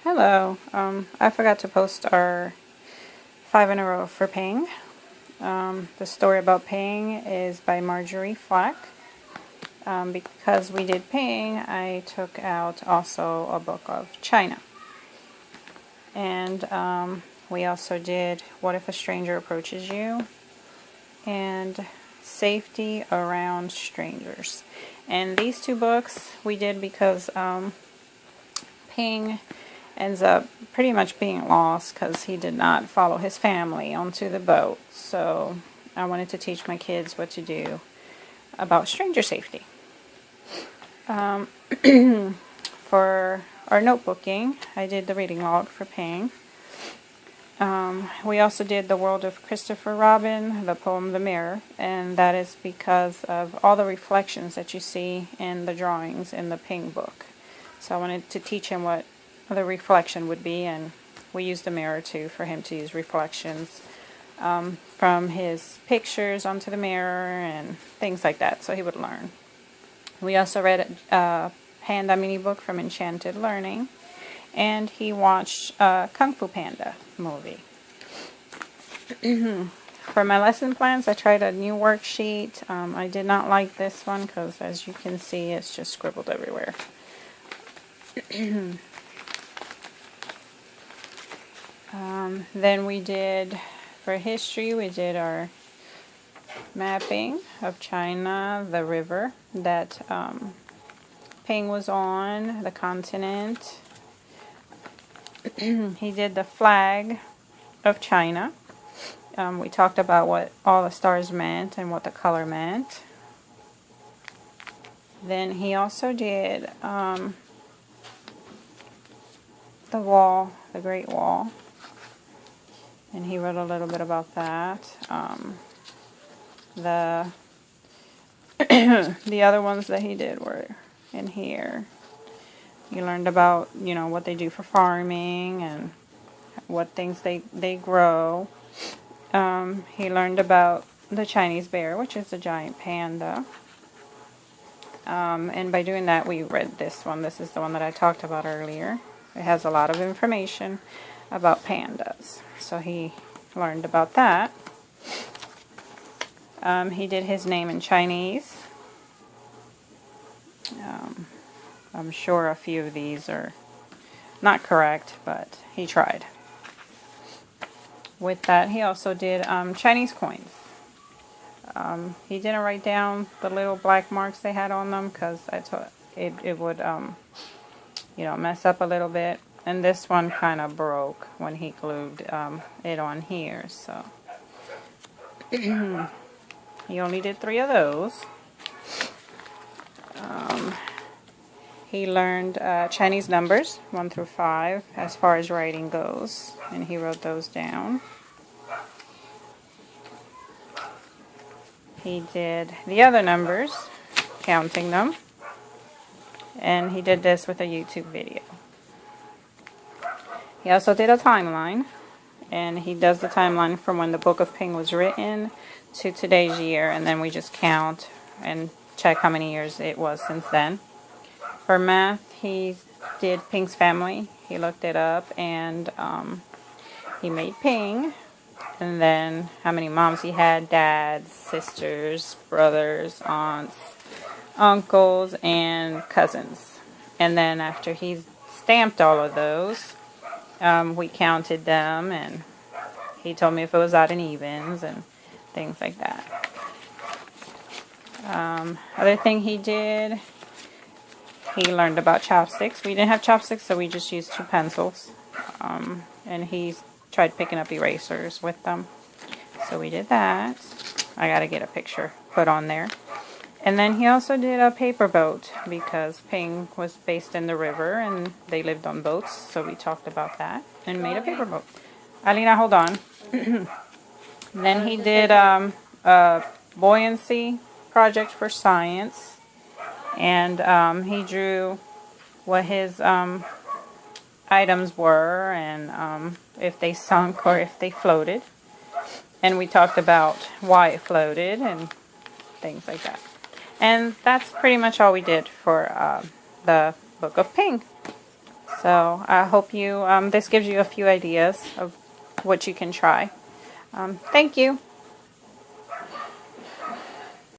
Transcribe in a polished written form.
Hello. I forgot to post our 5 in a row for Ping. The story about Ping is by Marjorie Flack. Because we did Ping, I took out also a book of China. And we also did What If a Stranger Approaches You? And Safety Around Strangers. And these two books we did because Ping ends up pretty much being lost because he did not follow his family onto the boat. So I wanted to teach my kids what to do about stranger safety. For our notebooking, I did the reading log for Ping. We also did The World of Christopher Robin, the poem The Mirror, and that is because of all the reflections that you see in the drawings in the Ping book. So I wanted to teach him what the reflection would be, and we used the mirror too for him to use reflections from his pictures onto the mirror and things like that, so he would learn. We also read a Panda mini book from Enchanted Learning, and he watched Kung Fu Panda movie. For my lesson plans, I tried a new worksheet. I did not like this one because, as you can see, it's just scribbled everywhere. Then we did, for history, we did our mapping of China, the river that Ping was on, the continent. He did the flag of China. We talked about what all the stars meant and what the color meant. Then he also did the wall, the Great Wall. And he wrote a little bit about that. The other ones that he did were in here. You learned about, what they do for farming and what things they grow. He learned about the Chinese bear, which is a giant panda. And by doing that, we read this one. This is the one that I talked about earlier. It has a lot of information about pandas. So he learned about that. He did his name in Chinese. I'm sure a few of these are not correct, but he tried. With that, he also did Chinese coins. He didn't write down the little black marks they had on them because I thought it would, mess up a little bit. And this one kind of broke when he glued it on here, so he only did 3 of those. He learned Chinese numbers 1 through 5 as far as writing goes, and he wrote those down. He did the other numbers, counting them, and he did this with a YouTube video. He also did a timeline, and he does the timeline from when the Book of Ping was written to today's year, and then we just count and check how many years it was since then. For math, he did Ping's family. He looked it up, and he made Ping, and then how many moms he had, dads, sisters, brothers, aunts, uncles, and cousins. And then after he stamped all of those, we counted them, and he told me if it was odd and evens and things like that. Other thing he did, he learned about chopsticks. We didn't have chopsticks, so we just used 2 pencils. And he tried picking up erasers with them. So we did that. I got to get a picture put on there. And then he also did a paper boat because Ping was based in the river and they lived on boats. So we talked about that and made a paper boat. Alina, hold on. Then he did a buoyancy project for science. And he drew what his items were and if they sunk or if they floated. And we talked about why it floated and things like that. And that's pretty much all we did for the Book of Ping. So I hope you this gives you a few ideas of what you can try. Thank you.